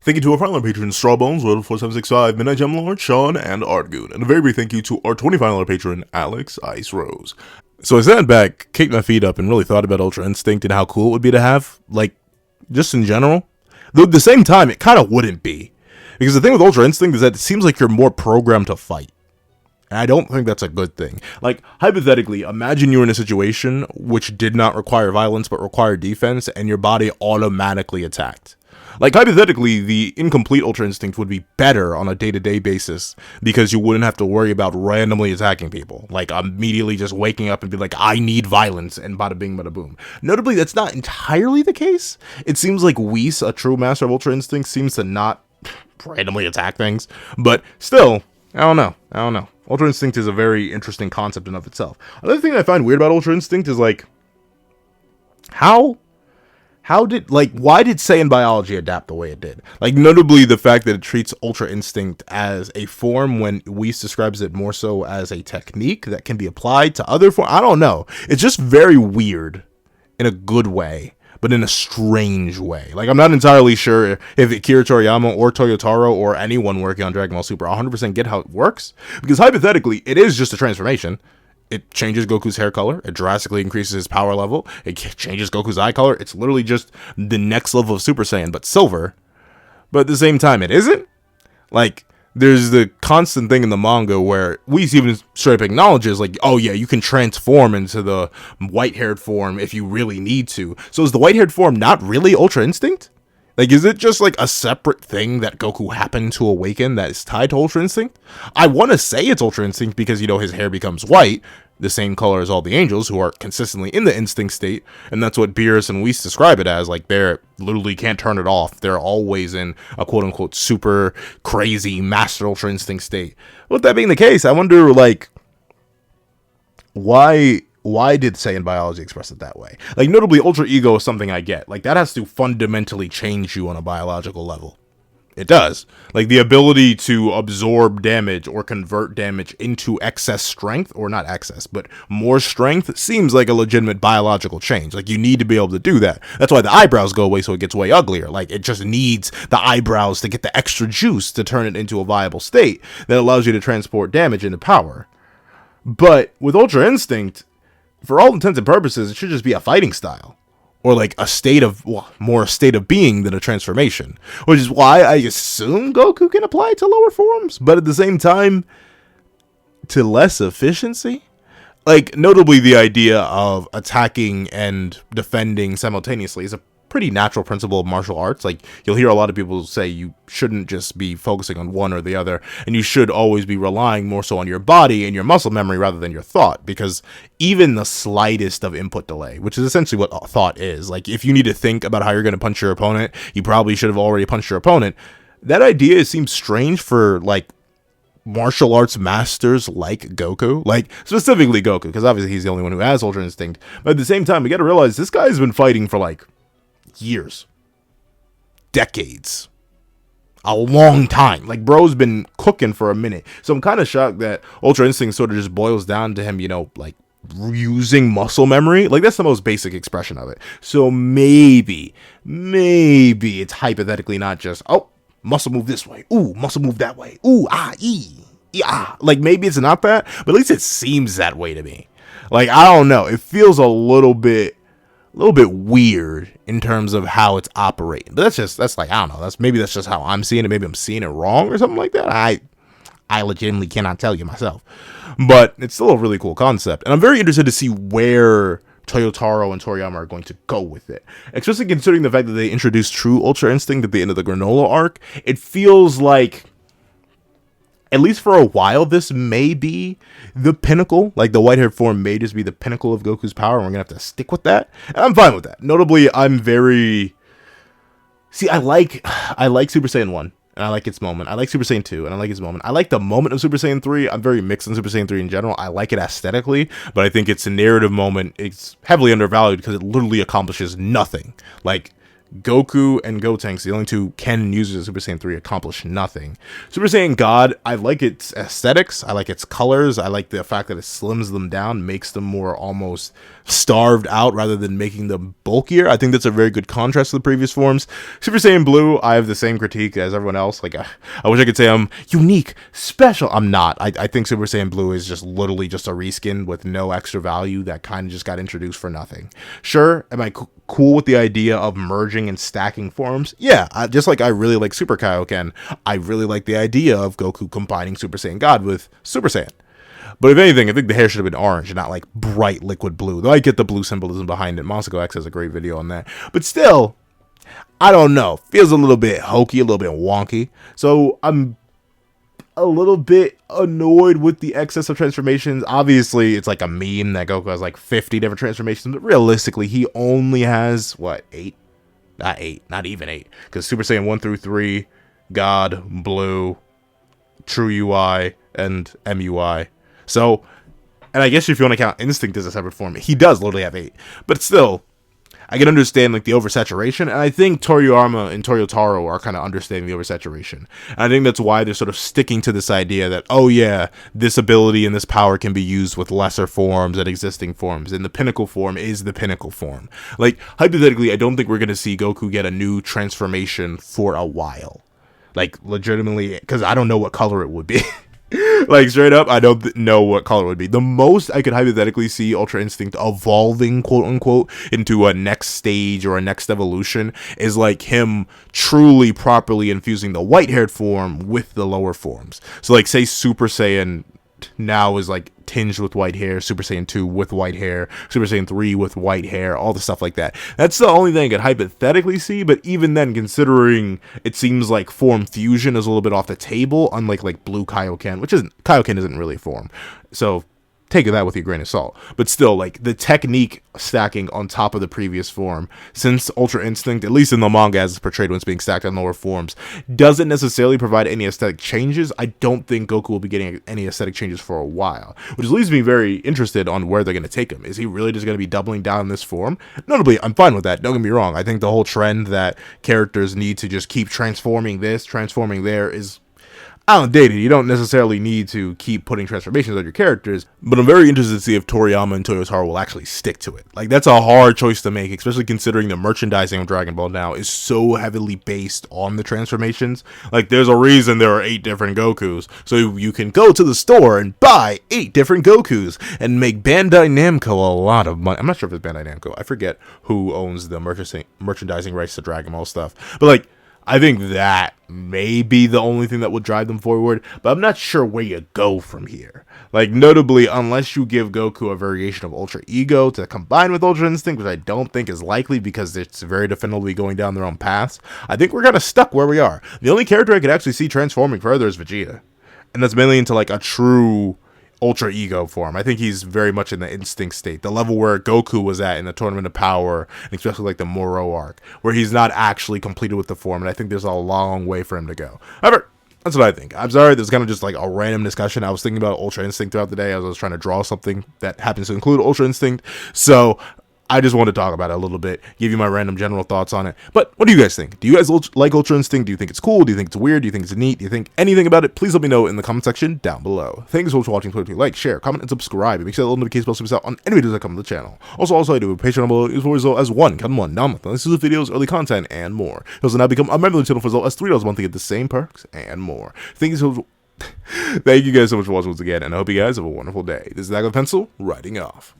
Thank you to our final patrons, Strawbones, World 4765, Midnight Gem Lord, Sean, and Artgoon. And a very big thank you to our 25 patron, Alex Ice Rose. So I sat back, kicked my feet up, and really thought about Ultra Instinct and how cool it would be to have, like, just in general. Though at the same time, it kind of wouldn't be. Because the thing with Ultra Instinct is that it seems like you're more programmed to fight. And I don't think that's a good thing. Like, hypothetically, imagine you were in a situation which did not require violence but required defense, and your body automatically attacked. Like, hypothetically, the incomplete Ultra Instinct would be better on a day-to-day basis because you wouldn't have to worry about randomly attacking people. Like, immediately just waking up and be like, I need violence, and bada bing, bada boom. Notably, that's not entirely the case. It seems like Whis, a true master of Ultra Instinct, seems to not randomly attack things. But still, I don't know. Ultra Instinct is a very interesting concept in of itself. Another thing I find weird about Ultra Instinct is, like, why did Saiyan biology adapt the way it did? Like, notably the fact that it treats Ultra Instinct as a form when Whis describes it more so as a technique that can be applied to other forms. I don't know. It's just very weird in a good way, but in a strange way. Like, I'm not entirely sure if Akira Toriyama or Toyotaro or anyone working on Dragon Ball Super 100% get how it works. Because hypothetically, it is just a transformation. It changes Goku's hair color. It drastically increases his power level. It changes Goku's eye color. It's literally just the next level of Super Saiyan, but silver. But at the same time, it isn't. Like, there's the constant thing in the manga where Whis even straight up acknowledges, like, oh yeah, you can transform into the white-haired form if you really need to. So is the white-haired form not really Ultra Instinct? Like, is it just, like, a separate thing that Goku happened to awaken that is tied to Ultra Instinct? I want to say it's Ultra Instinct because, you know, his hair becomes white, the same color as all the angels, who are consistently in the instinct state, and that's what Beerus and Whis describe it as. Like, they're literally can't turn it off. They're always in a quote-unquote super crazy master Ultra Instinct state. With that being the case, I wonder, like, why did Saiyan biology express it that way? Like, notably, Ultra Ego is something I get. Like, that has to fundamentally change you on a biological level. It does. Like, the ability to absorb damage or convert damage into excess strength, or not excess, but more strength, seems like a legitimate biological change. Like, you need to be able to do that. That's why the eyebrows go away, so it gets way uglier. Like, it just needs the eyebrows to get the extra juice to turn it into a viable state that allows you to transport damage into power. But with Ultra Instinct, for all intents and purposes, it should just be a fighting style. Or like a state of, well, more a state of being than a transformation. Which is why I assume Goku can apply it to lower forms, but at the same time, to less efficiency. Like, notably the idea of attacking and defending simultaneously is a pretty natural principle of martial arts. Like, you'll hear a lot of people say you shouldn't just be focusing on one or the other, and you should always be relying more so on your body and your muscle memory rather than your thought, because even the slightest of input delay, which is essentially what thought is, like, if you need to think about how you're going to punch your opponent, you probably should have already punched your opponent. That idea seems strange for, like, martial arts masters like Goku, like specifically Goku, because obviously he's the only one who has Ultra Instinct. But at the same time, we got to realize this guy's been fighting for like years, decades, a long time. Like, bro's been cooking for a minute. So I'm kind of shocked that Ultra Instinct sort of just boils down to him, you know, like using muscle memory. Like, that's the most basic expression of it. So maybe it's hypothetically not just, oh, muscle move this way, ooh, muscle move that way, ooh, ah, yeah. Like, maybe it's not that, but at least it seems that way to me. Like, I don't know, it feels a little bit weird in terms of how it's operating. But that's like, I don't know, that's just how I'm seeing it. Maybe I'm seeing it wrong or something like that. I legitimately cannot tell you myself. But it's still a really cool concept, and I'm very interested to see where Toyotaro and Toriyama are going to go with it. Especially considering the fact that they introduced True Ultra Instinct at the end of the Granola arc. It feels like, at least for a while, this may be the pinnacle. Like, the white-haired form may just be the pinnacle of Goku's power, and we're going to have to stick with that. And I'm fine with that. Notably, I'm very... See, I like Super Saiyan 1, and I like its moment. I like Super Saiyan 2, and I like its moment. I like the moment of Super Saiyan 3. I'm very mixed on Super Saiyan 3 in general. I like it aesthetically, but I think its a narrative moment. It's heavily undervalued because it literally accomplishes nothing. Like, Goku and Gotenks, the only two canon users of Super Saiyan 3, accomplish nothing. Super Saiyan God, I like its aesthetics, I like its colors, I like the fact that it slims them down, makes them more almost starved out rather than making them bulkier. I think that's a very good contrast to the previous forms. Super Saiyan Blue, I have the same critique as everyone else. Like, I wish I could say I'm unique, special. I'm not. I think Super Saiyan Blue is just literally just a reskin with no extra value that kind of just got introduced for nothing. Sure, am I cool with the idea of merging and stacking forms? Yeah, just like I really like Super Kaioken, I really like the idea of Goku combining Super Saiyan God with Super Saiyan. But if anything, I think the hair should have been orange and not like bright liquid blue. Though I get the blue symbolism behind it. Monster X has a great video on that. But still, I don't know. Feels a little bit hokey, a little bit wonky. So I'm a little bit annoyed with the excess of transformations. Obviously, it's like a meme that Goku has like 50 different transformations. But realistically, he only has, what, 8? Not 8. Not even 8. Because Super Saiyan 1 through 3, God, Blue, True UI, and MUI. So, and I guess if you want to count Instinct as a separate form, he does literally have 8. But still, I can understand like the oversaturation, and I think Toriyama and Toyotaro are kind of understanding the oversaturation. And I think that's why they're sort of sticking to this idea that, oh yeah, this ability and this power can be used with lesser forms and existing forms, and the pinnacle form is the pinnacle form. Like, hypothetically, I don't think we're going to see Goku get a new transformation for a while. Like, legitimately, because I don't know what color it would be. Like, straight up, I don't know what color it would be. The most I could hypothetically see Ultra Instinct evolving, quote unquote, into a next stage or a next evolution is like him truly properly infusing the white-haired form with the lower forms. So, like, say Super Saiyan now is like tinged with white hair, Super Saiyan 2 with white hair, Super Saiyan 3 with white hair, all the stuff like that. That's the only thing I could hypothetically see, but even then, considering it seems like form fusion is a little bit off the table, unlike like Blue Kaioken, which isn't, Kaioken isn't really a form. So take that with a grain of salt. But still, like, the technique stacking on top of the previous form, since Ultra Instinct, at least in the manga as it's portrayed when it's being stacked on lower forms, doesn't necessarily provide any aesthetic changes. I don't think Goku will be getting any aesthetic changes for a while, which leaves me very interested on where they're going to take him. Is he really just going to be doubling down on this form? Notably, I'm fine with that. Don't get me wrong. I think the whole trend that characters need to just keep transforming this, transforming there is outdated. You don't necessarily need to keep putting transformations on your characters, but I'm very interested to see if Toriyama and Toyotaro will actually stick to it. Like, that's a hard choice to make, especially considering the merchandising of Dragon Ball now is so heavily based on the transformations. Like, there's a reason there are 8 different Gokus, so you can go to the store and buy 8 different Gokus and make Bandai Namco a lot of money. I'm not sure if it's Bandai Namco. I forget who owns the merchandising rights to Dragon Ball stuff, but like, I think that may be the only thing that would drive them forward, but I'm not sure where you go from here. Like, notably, unless you give Goku a variation of Ultra Ego to combine with Ultra Instinct, which I don't think is likely because it's very definitively going down their own paths, I think we're kind of stuck where we are. The only character I could actually see transforming further is Vegeta, and that's mainly into like a true Ultra Ego form. I think he's very much in the Instinct state, the level where Goku was at in the Tournament of Power, and especially like the Moro arc, where he's not actually completed with the form, and I think there's a long way for him to go. However, that's what I think. I'm sorry, this is kind of just like a random discussion. I was thinking about Ultra Instinct throughout the day as I was trying to draw something that happens to include Ultra Instinct, so I just want to talk about it a little bit, give you my random general thoughts on it. But what do you guys think? Do you guys like Ultra Instinct? Do you think it's cool? Do you think it's weird? Do you think it's neat? Do you think anything about it? Please let me know in the comment section down below. Thanks so much for watching. Please like, share, comment, and subscribe. And make sure that little notification bell so you miss out on any videos that come to the channel. Also I do a Patreon below as well as one, count 1, down month, exclusive videos, early content, and more. You also now become a member of the channel for as low as $3 a month to get the same perks and more. Thank you so much. Thank you guys so much for watching once again, and I hope you guys have a wonderful day. This is DragonBallZ, writing off.